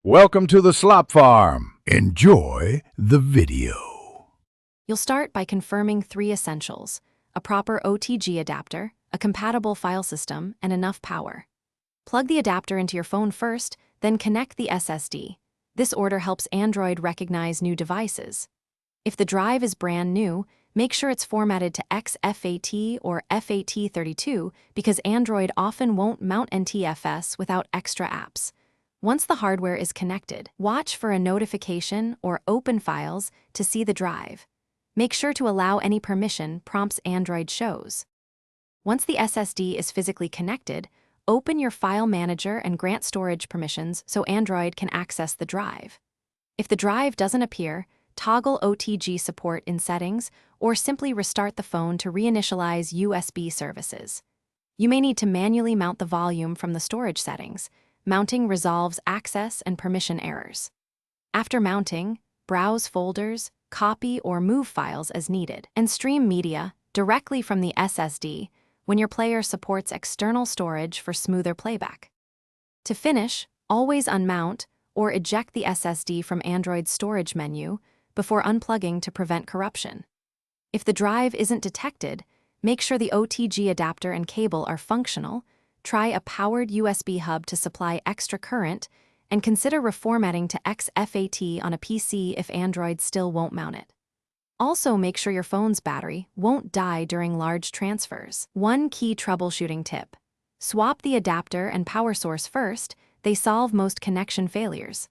Welcome to the Slop Farm. Enjoy the video. You'll start by confirming 3 essentials: a proper OTG adapter, a compatible file system, and enough power. Plug the adapter into your phone first, then connect the SSD. This order helps Android recognize new devices. If the drive is brand new, make sure it's formatted to XFAT or FAT32 because Android often won't mount NTFS without extra apps. Once the hardware is connected, watch for a notification or open files to see the drive. Make sure to allow any permission prompts Android shows. Once the SSD is physically connected, open your file manager and grant storage permissions so Android can access the drive. If the drive doesn't appear, toggle OTG support in settings or simply restart the phone to reinitialize USB services. You may need to manually mount the volume from the storage settings. Mounting resolves access and permission errors. After mounting, browse folders, copy or move files as needed, and stream media directly from the SSD when your player supports external storage for smoother playback. To finish, always unmount or eject the SSD from Android's storage menu before unplugging to prevent corruption. If the drive isn't detected, make sure the OTG adapter and cable are functional. Try a powered USB hub to supply extra current, and consider reformatting to XFAT on a PC if Android still won't mount it. Also, make sure your phone's battery won't die during large transfers. One key troubleshooting tip: swap the adapter and power source first. They solve most connection failures.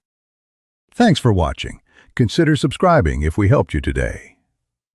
Thanks for watching. Consider subscribing if we helped you today.